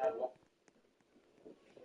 My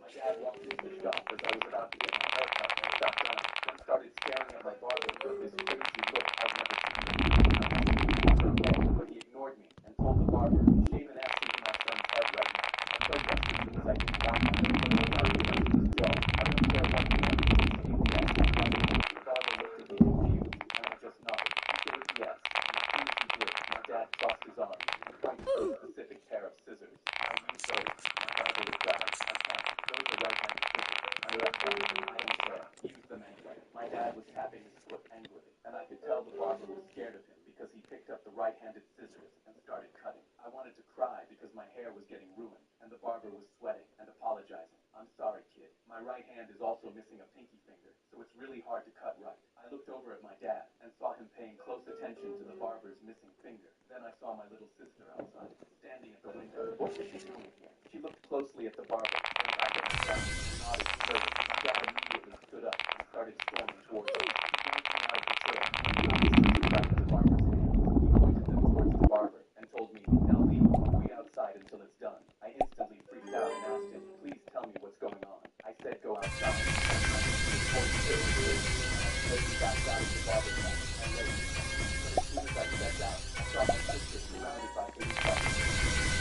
dad walked into the shop as I was about to get my haircut and got done, then started staring at my barber with this crazy look I've never seen before. I asked him if he was okay, but he ignored me and told the barber, "Shave an X into my son's head right now." I protested because I didn't want that, but the barber went to his jaw. I don't care what you want. Shave the X right now. The barber looked at me confused, and I just nodded. He shaved the X, and as soon as he did, my dad crossed his arms and pointed to a specific pair of scissors. "I use those." My barber looked up. "I can't. Those are right-handed scissors." I left them. "I don't care. Use them anyway." My dad was tapping his foot angrily, and I could tell the barber was scared of him because he picked up the right-handed scissors and started cutting. I wanted to cry because my hair was getting ruined, and the barber was sweating and apologizing. "I'm sorry, kid. My right hand is also missing a pinky finger, so it's really hard to cut right." I looked over at my dad and saw him paying close attention to the barber's missing finger. Then I saw my little sister outside, standing at the window. What was she doing here? She looked closely at the barber, then back at my dad, and nodded slowly. My dad immediately stood up and started storming towards us. He yanked me out of the chair and pulled the scissors out of the barber's hand. He pointed them towards the barber and told me, "Now leave. Wait outside until it's done." I instantly freaked out and asked him, "Please tell me what's going on." I said, "Go outside." His voice still was clear, and I slowly backed out of the barber shop. My legs were trembling, but as soon as I stepped out, I saw my sister surrounded by police officers.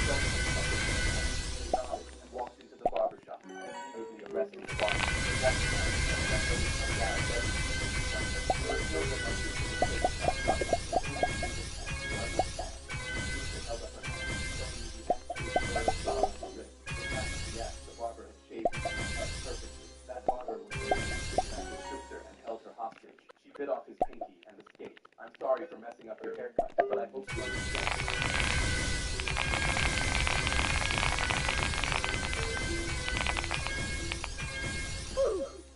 "Tell me what's going on." They nodded and walked into the barber shop. I immediately arrested the barber. They walked around me, and I noticed my dad led me to the front. It was so that my sister was taken back up and told me to move his hand, so I moved back. My sister held up her hand, showing me the X with a blood spot on the wrist. It matched the X the barber had shaved into my head perfectly. That barber was seriously kidnapped his sister and held her hostage. She bit off his pinky and escaped. "I'm sorry for messing up your haircut, but I hope you understand."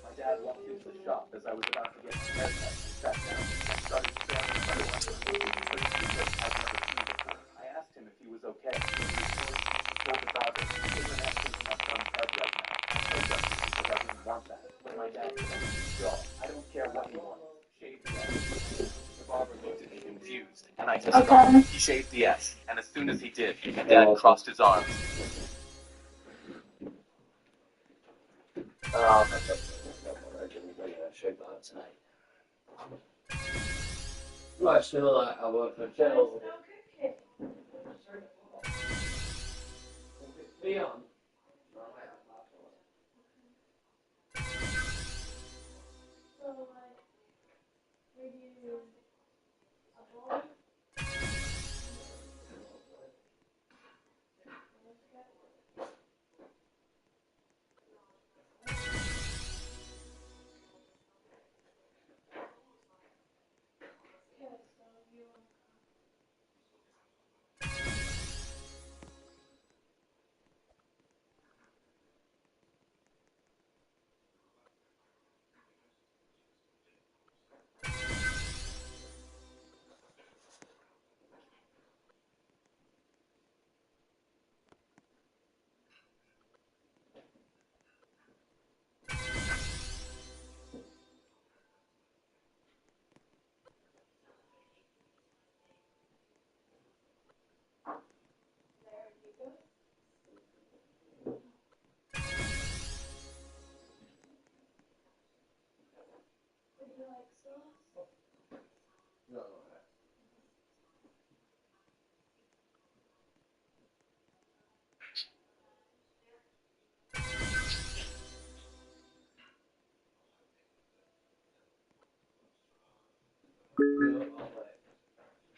My dad walked into the shop as I was about to get my haircut and sat down, then started staring at my barber with this crazy look I'd never seen before. I asked him if he was okay, but he ignored me and told the barber, "Shave an X into my son's head right now." I protested because I didn't want that, but my dad clenched his jaw. "I don't care what you want. Shave the X." The barber looked at me confused, and I just nodded. He shaved the S, and as soon as he did, my dad crossed his arms. Oh, that's okay. I didn't really show that tonight. Right, still like I work for a channel. Leon.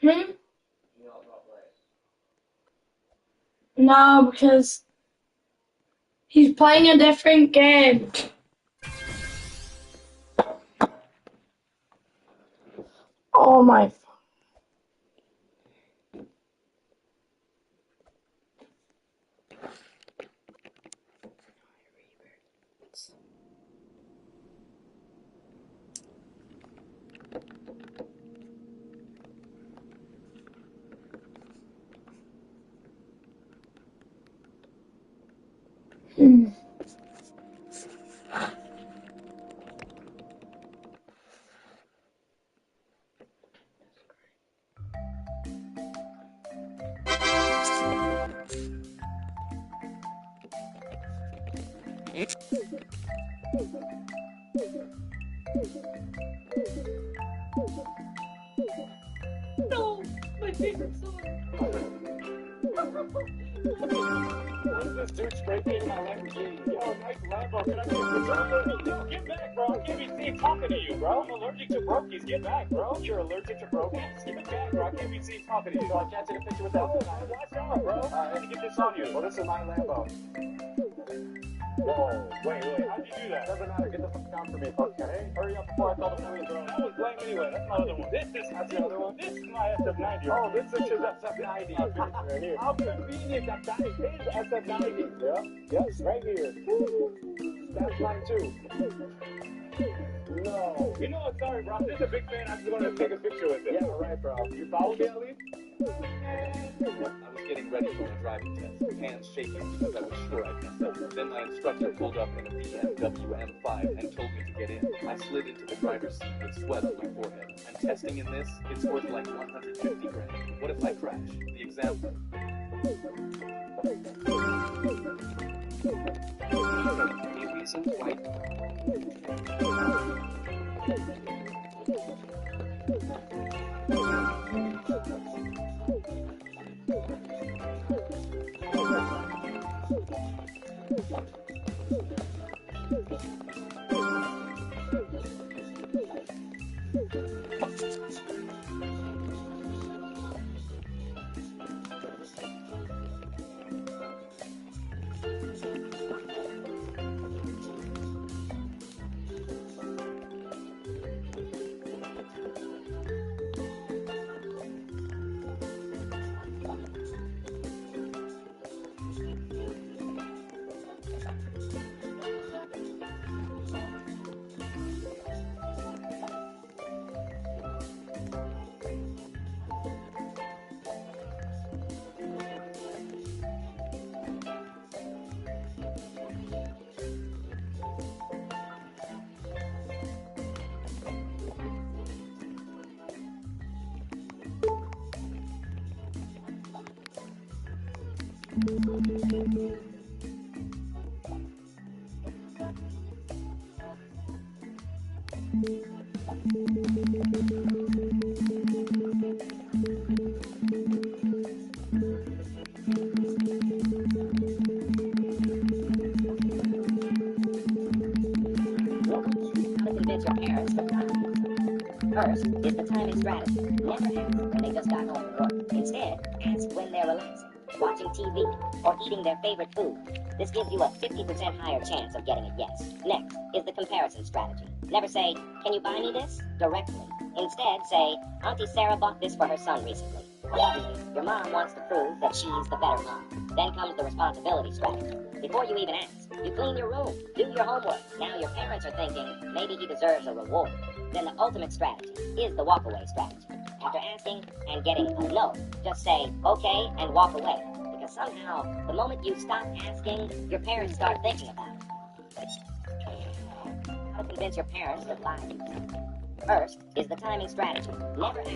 Hmm? No, because he's playing a different game. Oh my. Hmm. No, my favorite song. What is this dude scraping my Lamborghini? Yo, nice Lambo. Can I get a Yo, get back, bro. I can't be seen talking to you, bro. I'm allergic to brokies. Get back, bro. You're allergic to brokies? Give it back, bro. I can't be seen talking to you. So I can't take a picture with that. Watch out, bro. I need to get this on you. Well, this is my Lambo. Whoa, wait. How'd you do that? Doesn't matter. Get the fuck down for me, okay? Hurry up before I call the police, bro. That was lame anyway. That's my other one. That's the other one. This is my SF90. Oh, this is his SF90. Right here. How convenient that that is his SF90. Yeah, it's right here. That's mine too. No. You know what? Sorry, bro. I'm just a big fan. I just wanted to take a picture with it. Yeah, right, bro. You follow me, at least? I was getting ready for my driving test, hands shaking because I was sure I'd mess up. Then my instructor pulled up in a BMW M5 and told me to get in. I slid into the driver's seat with sweat on my forehead. I'm testing in this. It's worth like 150 grand. What if I crash? The example. Any reason why? Convince your parents to come. First is the timing strategy. Never ask when they just got home from work. Instead, ask when they're relaxing, watching TV, or eating their favorite food. This gives you a 50% higher chance of getting a yes. Next is the comparison strategy. Never say, "Can you buy me this?" directly. Instead, say, "Auntie Sarah bought this for her son recently." Obviously, your mom wants to prove that she's the better mom. Then comes the responsibility strategy. Before you even ask, you clean your room, do your homework. Now your parents are thinking, maybe he deserves a reward. Then the ultimate strategy is the walkaway strategy. After asking and getting a no, just say, "Okay," and walk away. Because somehow, the moment you stop asking, your parents start thinking about it. How to convince your parents to buy you something. First is the timing strategy. Never ask.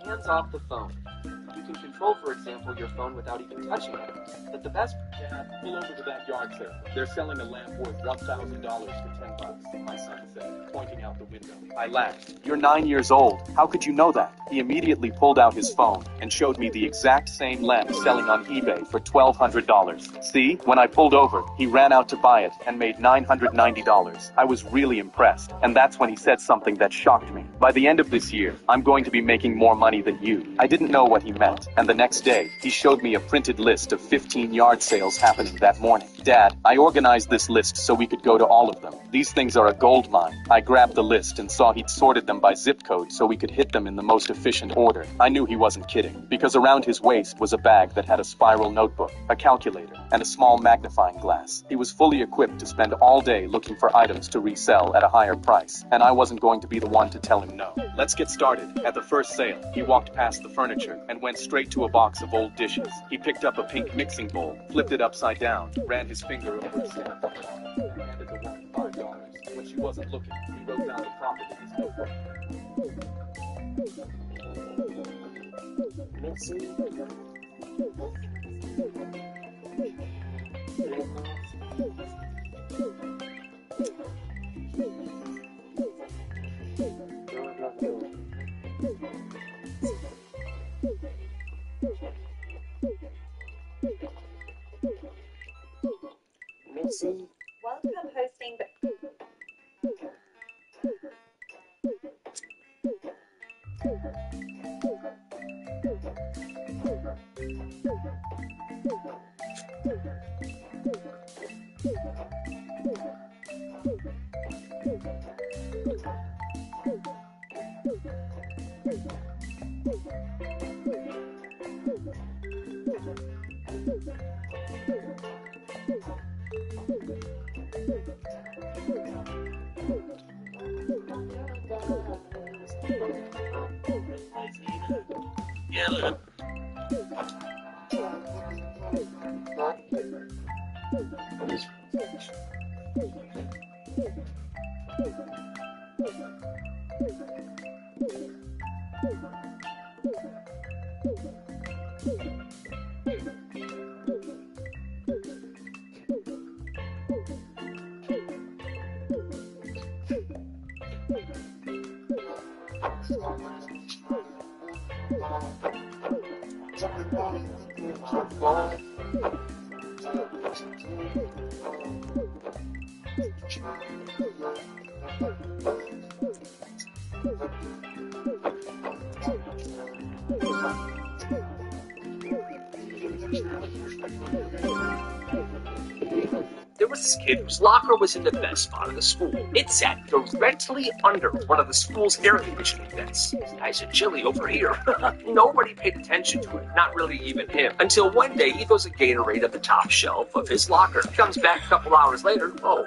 Hands off the phone. You can control, for example, your phone without even touching it. But the best... Dad, pull over to that yard sale. They're selling a lamp worth $1,000 for $10, my son said, pointing out the window. I laughed. You're 9 years old. How could you know that? He immediately pulled out his phone and showed me the exact same lamp selling on eBay for $1,200. See, when I pulled over, he ran out to buy it and made $990. I was really impressed, and that's when he said something that shocked me. By the end of this year, I'm going to be making more money than you. I didn't know what he meant, and the next day, he showed me a printed list of 15 yard sales happening that morning. Dad, I organized this list so we could go to all of them. These things are a gold mine. I grabbed the list and saw he'd sorted them by zip code so we could hit them in the most efficient order. I knew he wasn't kidding, because around his waist was a bag that had a spiral notebook, a calculator, and a small magnifying glass. He was fully equipped to spend all day looking for items to resell at a higher price, and I wasn't going to be the one to tell him no. Let's get started. At the first sale, he walked past the furniture and went straight to a box of old dishes. He picked up a pink mixing bowl, flipped it upside down, ran his finger over his head, and handed the woman $5. When she wasn't looking. He wrote down the topic in his notebook. Mitzi. Mitzi. Welcome hosting the There was this kid whose locker was in the best spot of the school. It sat directly under one of the school's air conditioning vents. It's nice and chilly over here. Nobody paid attention to it, not really even him. Until one day he throws a Gatorade at the top shelf of his locker. Comes back a couple hours later, oh,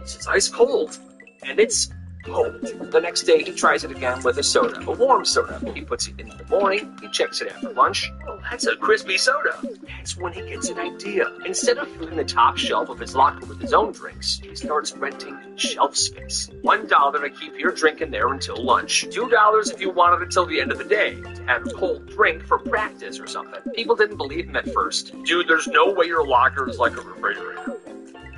this is ice cold. And it's cold. The next day he tries it again with a soda, a warm soda. He puts it in the morning, he checks it after lunch. Oh, that's a crispy soda. That's when he gets an idea. Instead of filling the top shelf of his locker with his own drinks, he starts renting shelf space. $1 to keep your drink in there until lunch. $2 if you want it until the end of the day, to have a cold drink for practice or something. People didn't believe him at first. Dude, there's no way your locker is like a refrigerator.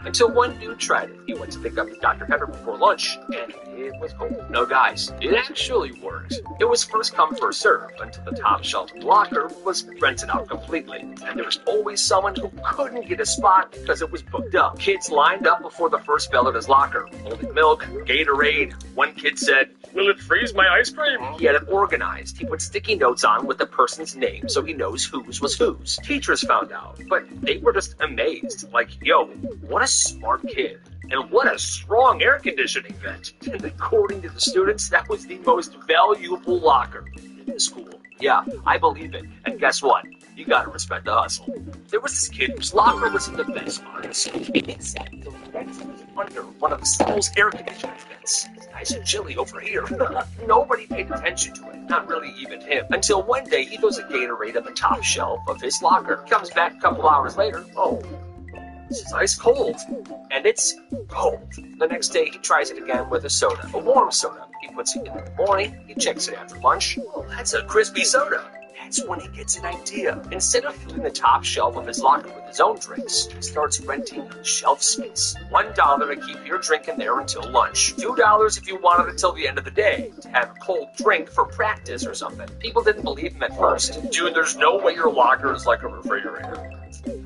Until one dude tried it. He went to pick up his Dr. Pepper before lunch, and it was cold. No, guys, it actually worked. It was first come, first serve, until the top shelf of the locker was rented out completely. And there was always someone who couldn't get a spot because it was booked up. Kids lined up before the first bell at his locker, holding milk, Gatorade. One kid said, "Will it freeze my ice cream?" He had it organized. He put sticky notes on with the person's name so he knows whose was whose. Teachers found out, but they were just amazed. Like, yo, what a smart kid. And what a strong air conditioning vent. And according to the students, that was the most valuable locker in the school. Yeah, I believe it. And guess what? You gotta respect the hustle. There was this kid whose locker was in the best spot in the school. It sat directly under one of the school's air conditioning vents. It's nice and chilly over here. Nobody paid attention to it, not really even him. Until one day he throws a Gatorade at the top shelf of his locker. Comes back a couple hours later, oh, this is ice cold. And it's cold. The next day he tries it again with a soda, a warm soda. He puts it in the morning, he checks it after lunch. Oh, that's a crispy soda. That's when he gets an idea. Instead of filling the top shelf of his locker with his own drinks, he starts renting shelf space. $1 to keep your drink in there until lunch. $2 if you want it until the end of the day, to have a cold drink for practice or something. People didn't believe him at first. Dude, there's no way your locker is like a refrigerator.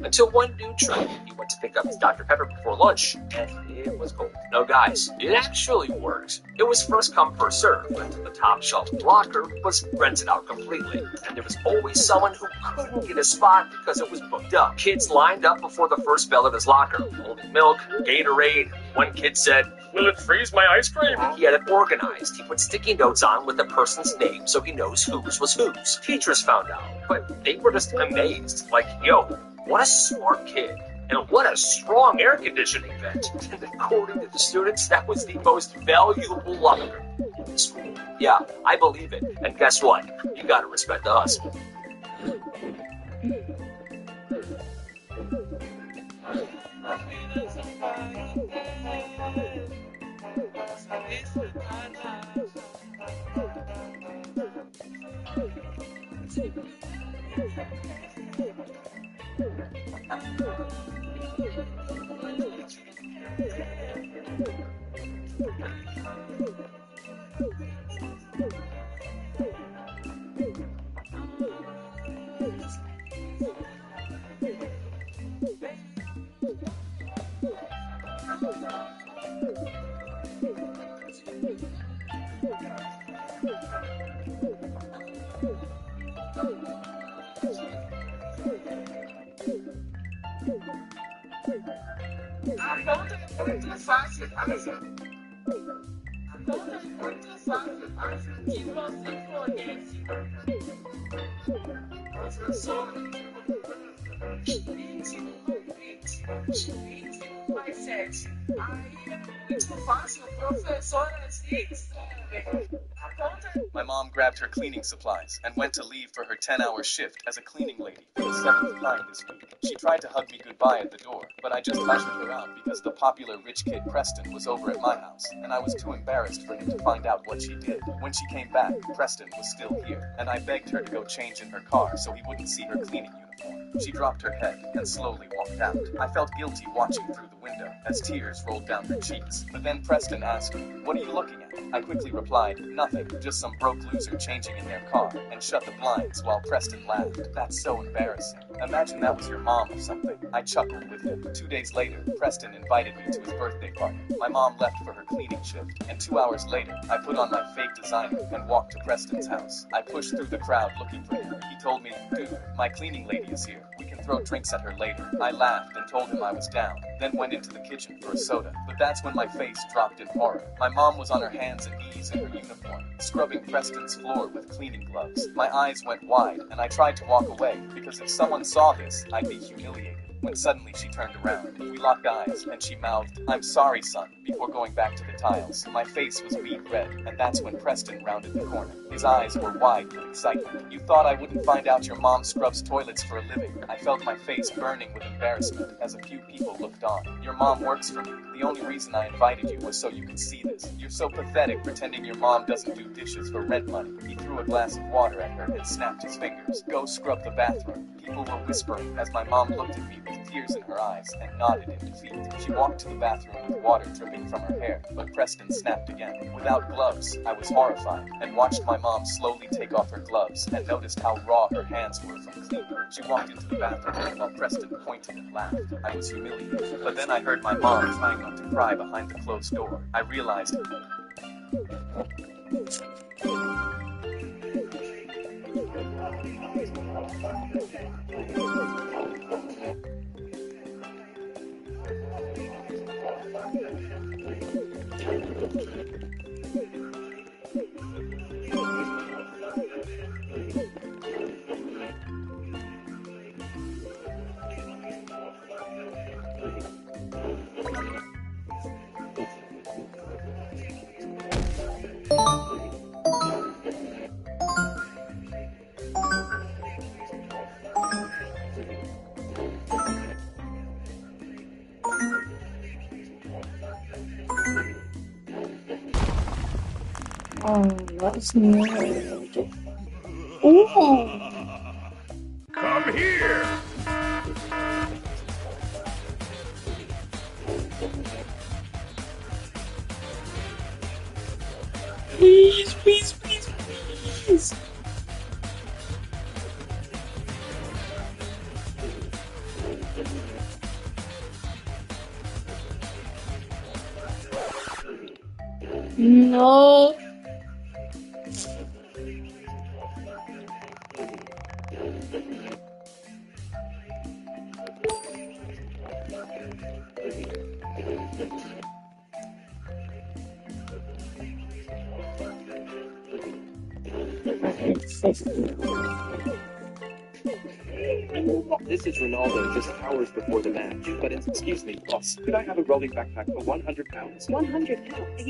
Until one dude tried it. He went to pick up his Dr. Pepper before lunch, and it was cold. No, guys, it actually worked. It was first come, first serve, until the top shelf locker was rented out completely. And there was always someone who couldn't get a spot because it was booked up. Kids lined up before the first bell at his locker, holding milk, Gatorade. One kid said, "Will it freeze my ice cream?" He had it organized. He put sticky notes on with the person's name so he knows whose was whose. Teachers found out, but they were just amazed. Like, yo, what a smart kid. And what a strong air conditioning vent. And according to the students, that was the most valuable locker in the school. Yeah, I believe it. And guess what? You gotta respect the hustle. My mom grabbed her cleaning supplies and went to leave for her 10-hour shift as a cleaning lady for the 7th time this week. She tried to hug me goodbye at the door, but I just ushered her out because the popular rich kid Preston was over at my house, and I was too embarrassed for him to find out what she did. When she came back, Preston was still here, and I begged her to go change in her car so he wouldn't see her cleaning uniform. She dropped her head and slowly walked out. I felt guilty watching through the window as tears rolled down her cheeks. But then Preston asked me, "What are you looking at?" I quickly replied, "Nothing, just some broke loser changing in their car," and shut the blinds while Preston laughed. That's so embarrassing. Imagine that was your mom or something. I chuckled with him. 2 days later, Preston invited me to his birthday party. My mom left for her cleaning shift, and 2 hours later, I put on my fake designer and walked to Preston's house. I pushed through the crowd looking for him. He told me, "Dude, my cleaning lady is here. We can throw drinks at her later." I laughed and told him I was down, then went into the kitchen for a soda. But that's when my face dropped in horror. My mom was on her hands and knees in her uniform, scrubbing Preston's floor with cleaning gloves. My eyes went wide, and I tried to walk away, because if someone saw this, I'd be humiliated. When suddenly she turned around. We locked eyes, and she mouthed, "I'm sorry, son," before going back to the tiles. My face was beet red, and that's when Preston rounded the corner. His eyes were wide with excitement. "You thought I wouldn't find out your mom scrubs toilets for a living." I felt my face burning with embarrassment as a few people looked on. "Your mom works for me. The only reason I invited you was so you could see this. You're so pathetic pretending your mom doesn't do dishes for rent money." He threw a glass of water at her and snapped his fingers. "Go scrub the bathroom." People were whispering as my mom looked at me with tears in her eyes and nodded in defeat. She walked to the bathroom with water dripping from her hair, but Preston snapped again. Without gloves, I was horrified and watched my mom slowly take off her gloves and noticed how raw her hands were from cleaning. She walked into the bathroom while Preston pointed and laughed. I was humiliated. But then I heard my mom trying not to cry behind the closed door. I realized Oh, what's new? Ooh. Come here! Please, please, please, please. No. This is Ronaldo just hours before the match. But excuse me, boss, could I have a rolling backpack for 100 pounds? 100 pounds.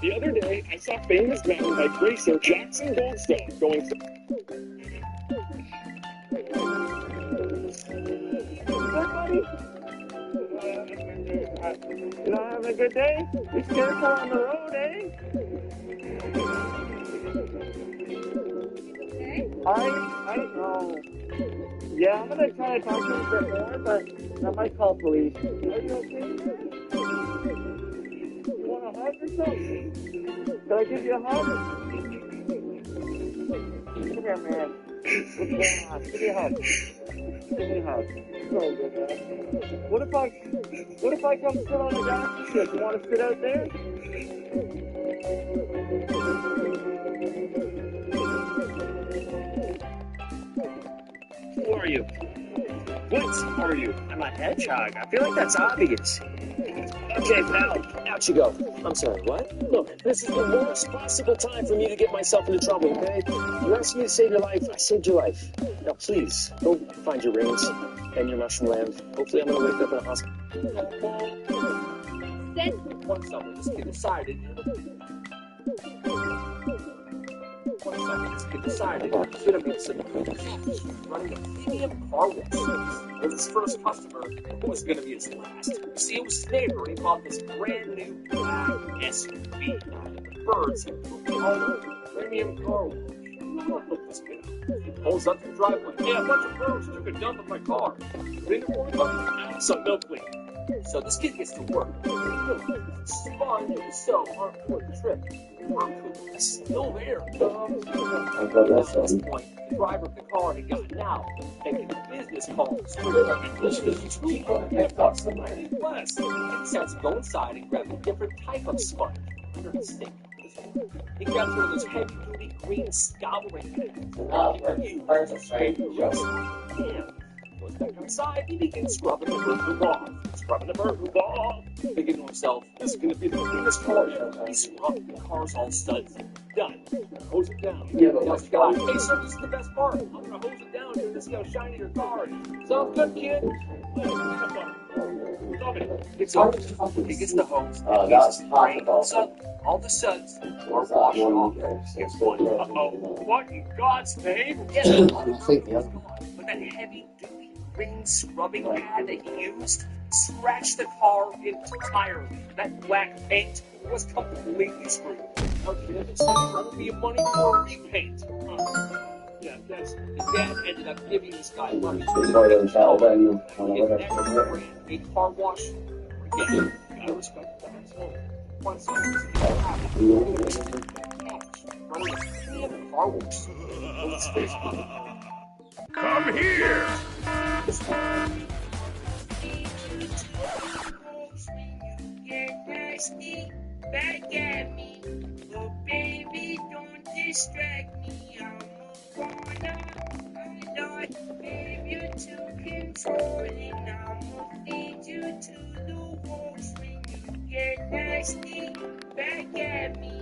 The other day, I saw famous mountain bike racer Jackson Goldstone going through. You know, having a good day? Be careful on the road, eh? I don't know. Yeah, I'm gonna try to talk to him a bit more, but I might call police. Are you okay? Can I give you a hug? Come here, man. Give me a hug. Give me a hug. Give me a hug. So good, man. What if I come sit on the dock? You want to sit out there? Who are you? What are you? I'm a hedgehog. I feel like that's obvious. Okay, pal. Out you go. I'm sorry, what? Look, this is the worst possible time for me to get myself into trouble, okay? You asked me to save your life. I saved your life. Now, please, go find your rings and your mushroom land. Hopefully I'm going to wake up in a hospital. One summer, this kid decided... he's going to make some running a premium car wash. As his first customer, who was going to be his last. You see, it was his neighbor, and he bought this brand new black SUV. The birds had pooped all over premium car wash. Look this kid up. He pulls up to the driveway. Yeah, a bunch of birds took a dump in my car. Bring it for me, buddy. Some milk, please. So this kid gets to work. Sponge and so aren't for the trip. It's still there. At this point, the driver of the car had gotten out, making a business call. This is less. He decides to go inside and grab a different type of sponge under his sink. He grabs one of those heavy-duty green scouring pens. Goes back outside, he begins scrubbing the burglar off. Thinking to himself, this is going to be the biggest car yet. He scrubbed the car's all studs. Done. Hose it down. Tells the guy, hey sir, this is the best part. I'm going to hose it down here to see how shiny your car is. Sounds good, kid. Gets over. He gets the hose. All the suds are washed off. It's going, uh-oh, what in God's name? Yes, but that heavy-duty green scrubbing pad that he used scratched the car entirely. That black paint was completely screwed. Okay, this is going to be money for a repaint. Yeah, his dad ended up giving this guy money. A car wash. Again, gotta respect that. One second, car wash. Come here! Get nasty back at me. Oh baby, don't distract me. I'm a corner. Lord, babe, you're too controlling. I'ma lead you to the wolves when you get nasty back at me.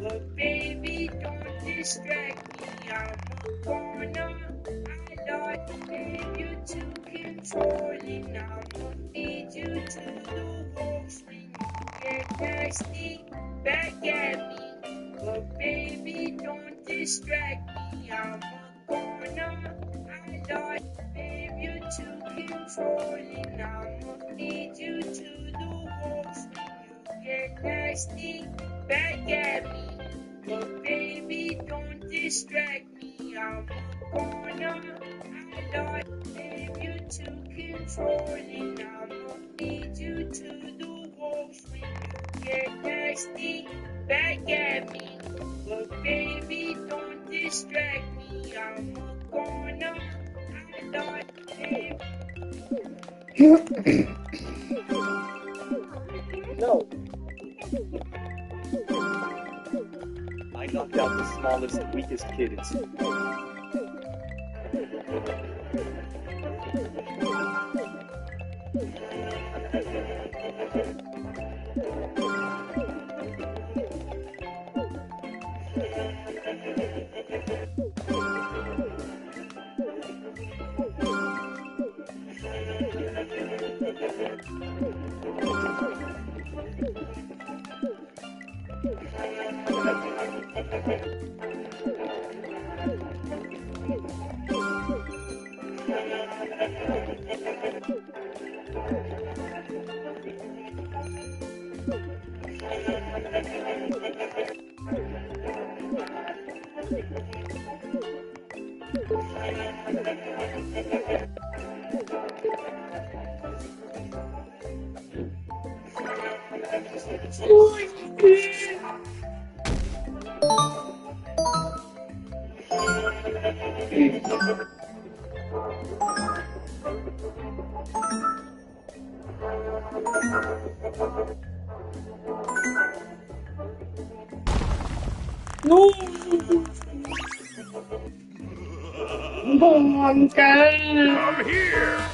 Oh baby, don't distract me. I'm a corner. Lord, babe, you're too controlling. I'ma lead you to the wolves when you get nasty back at me. But baby, don't distract me. I'm a corner. Lord, babe, you're too controlling. I'ma lead you to the wolves when you get nasty back at me. But baby, don't distract me. I'm a corner. Lord, babe, you're too controlling. I'ma lead you to the wolves when you get nasty back at me. But baby, don't distract me. I'm a corner. Lord, babe. No. I knocked out the smallest, weakest kid in school. No! Oh, I'm scared. Come here!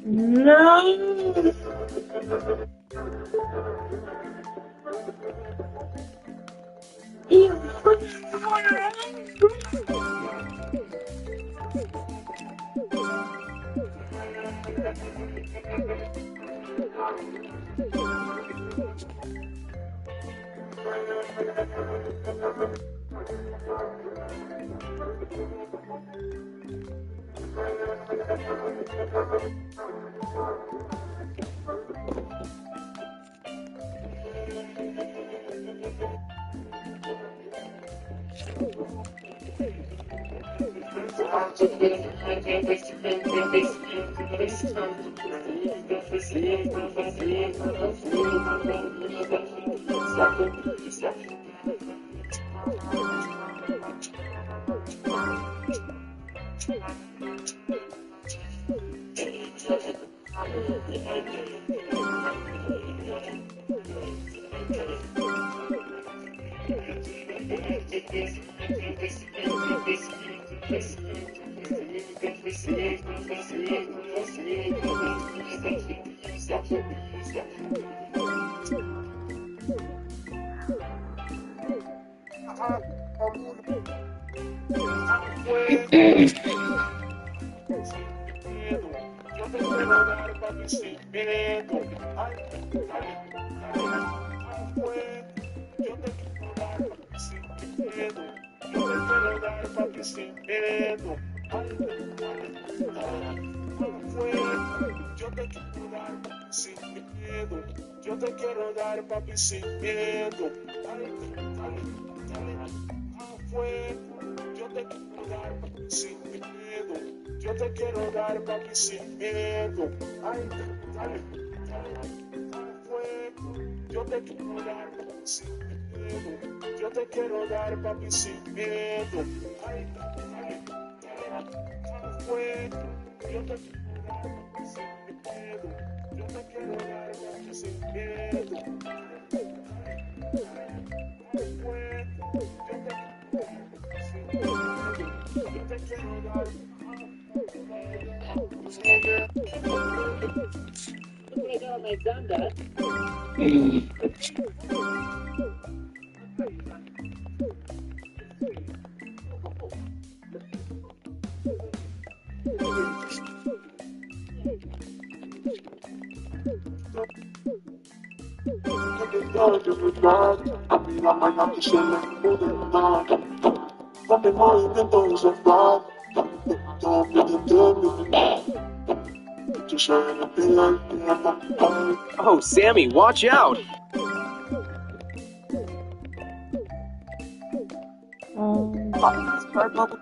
No! You Yo te quiero dar, papi, sin miedo. Dale, dale, dale, a fuego. Yo te quiero dar, papi, sin miedo. Yo te quiero dar, papi, sin miedo. Ay, dale, dale, a fuego. Yo te quiero dar, papi, sin miedo. Yo te quiero dar, papi, sin miedo. Ay, dale, dale, a fuego. Yo te quiero dar, papi, sin miedo. Yo te quiero dar, papi, sin miedo. Yo te quiero dar. Look at all my son does. Oh, Sammy, watch out! Purple.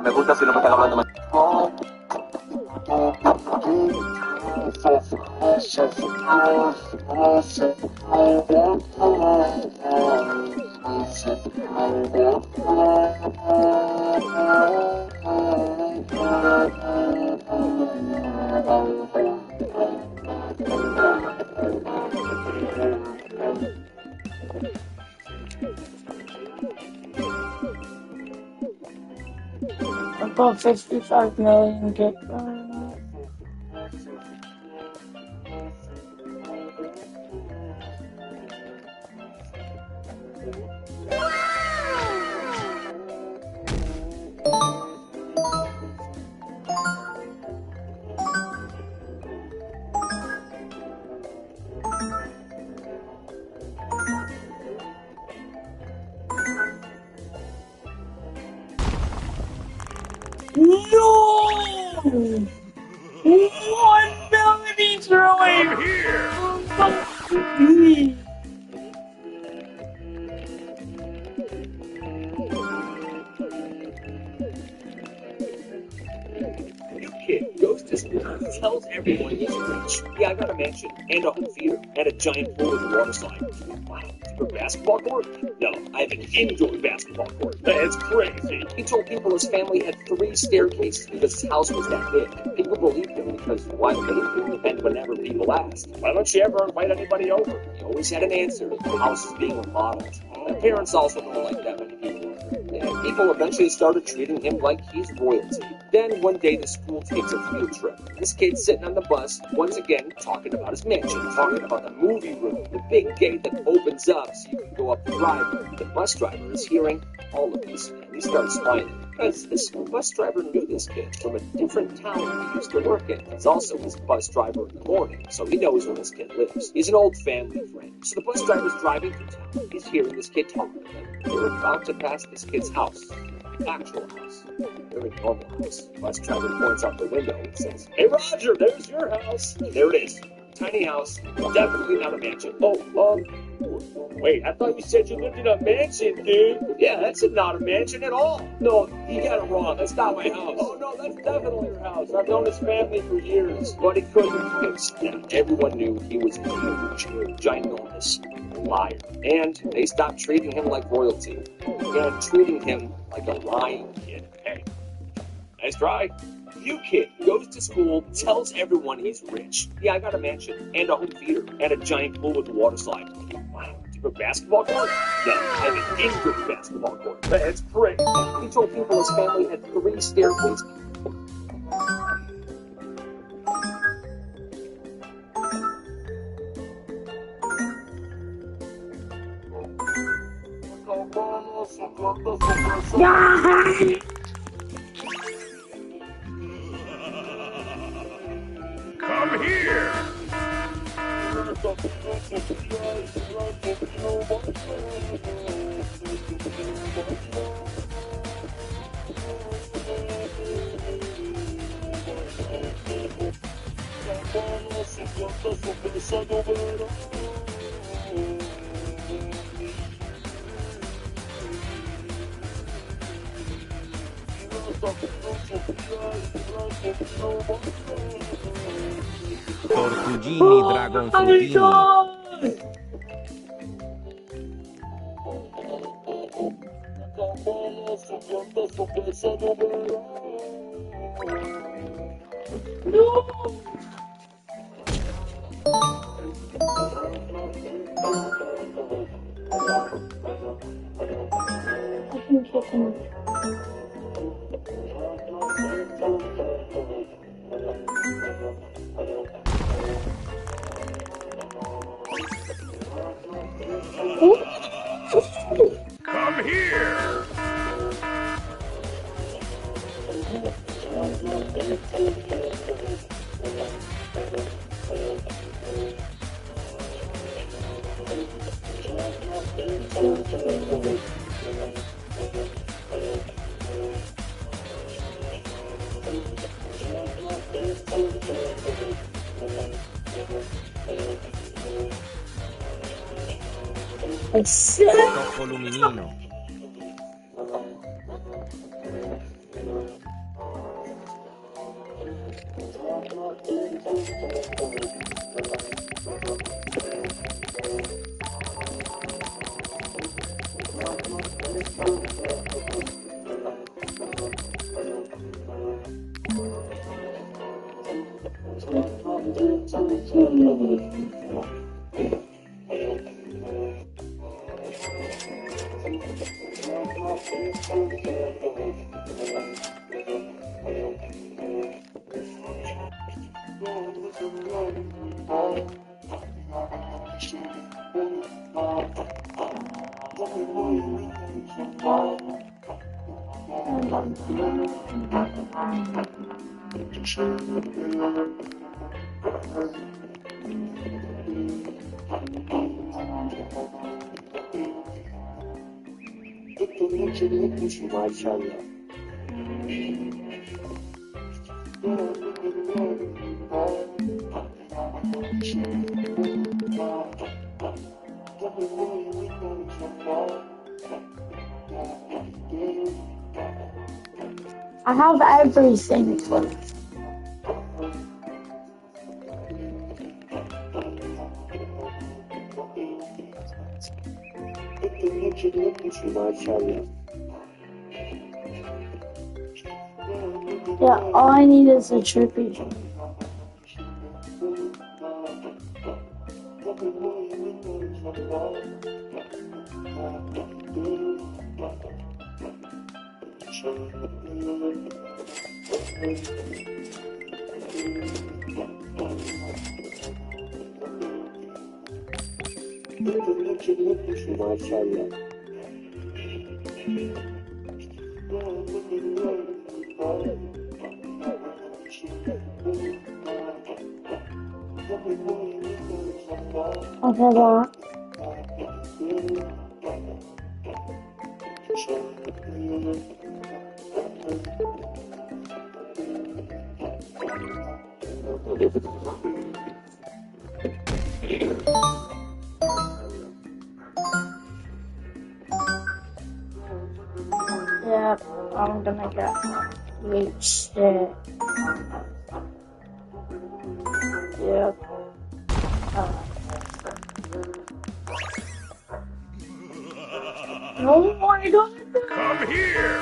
Me gusta si no me están hablando. About 55 million get No! 1 million trillion! Come here! New kid goes to school, tells everyone he's rich. Yeah, I got a mansion, and a home theater, and a giant pool with a water slide. Wow, a basketball court? No, I have an indoor basketball court. That's crazy. He told people his family had 3 staircases because his house was that big. People believed him because why wouldn't they? And whenever people asked, why don't you ever invite anybody over? He always had an answer. The house is being remodeled. My parents also don't like that many people. And people eventually started treating him like he's royalty. Then one day the school takes a field trip. This kid's sitting on the bus, once again talking about his mansion, talking about the movie room, the big gate that opens up so you can go up the driveway. The bus driver is hearing all of this, and he starts smiling. Because this bus driver knew this kid from a different town he used to work in. He's also his bus driver in the morning, so he knows where this kid lives. He's an old family friend. So the bus driver's driving through town. He's hearing this kid talking to him. They're about to pass this kid's house. Actual house. Very normal house. Bus driver points out the window and says, "Hey Roger, there's your house." There it is. Tiny house. Definitely not a mansion. Wait, I thought you said you lived in a mansion, dude. Yeah, that's not a mansion at all. No, you got it wrong. That's not my house. Oh, no, that's definitely your house. I've known his family for years. But he couldn't fix that. Everyone knew he was a huge, ginormous liar. And they stopped treating him like royalty. And treating him like a lying kid. Hey, nice try. New kid goes to school, tells everyone he's rich. Yeah, I got a mansion, and a home theater, and a giant pool with a water slide. Wow, a basketball court? No, I have an indoor basketball court. That's great. He told people his family had 3 staircases. Come here! Tortugini, Dragon Frutini. Come here! Troppo luminino. Maşallah. I have everything for it. Yeah, all I need is a trippy drink. Okay, well. Yeah, I'm gonna get great shit. Yep. Oh my god! Come here!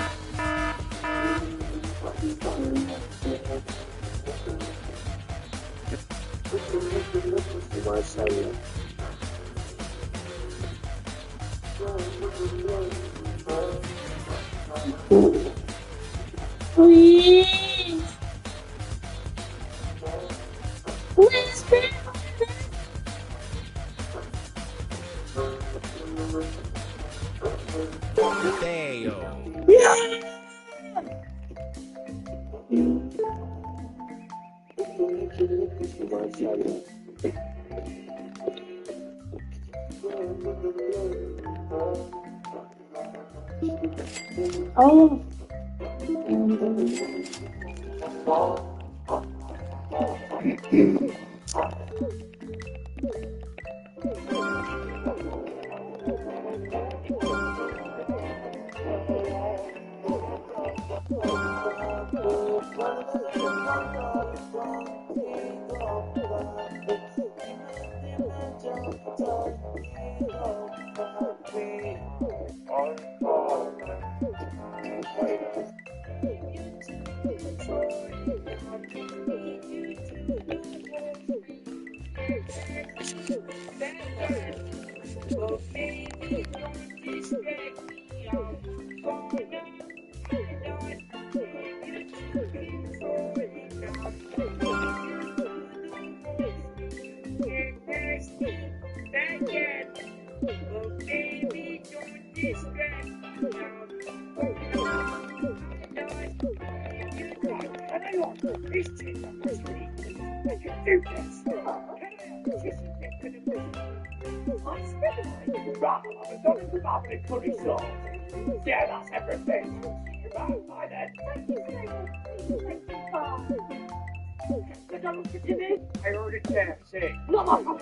Please! Please, please! Damn. Yeah! Oh. Yeah, that's everything. By then. I heard it there, say. No, no, no,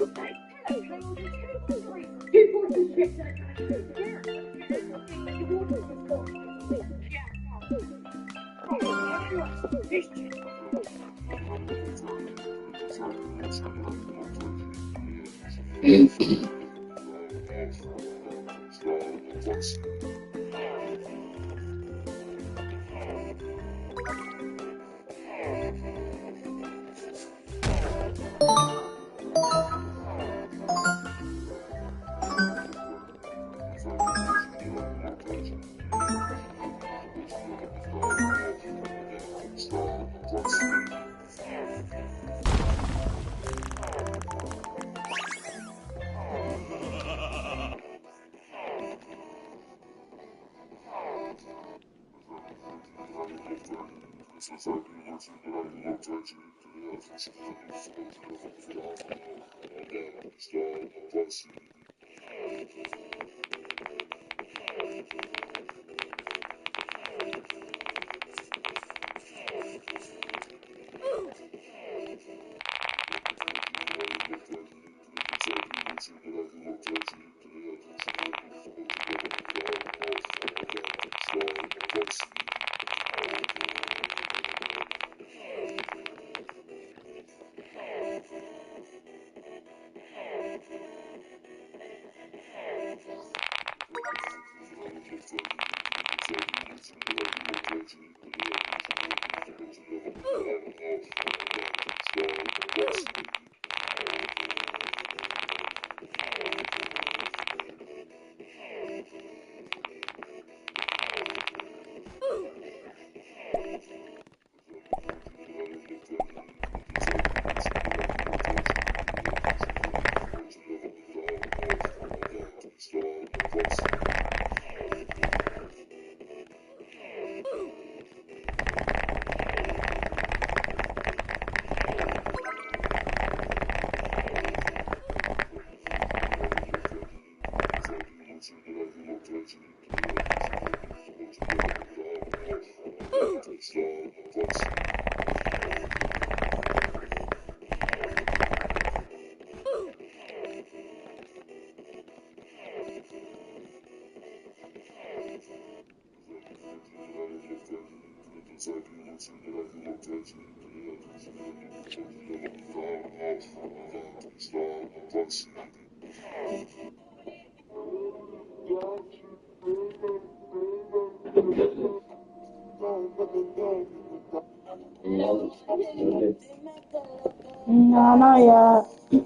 No, not yet.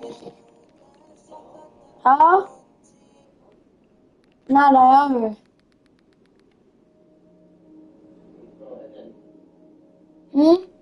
Huh? Not ever. Hmm?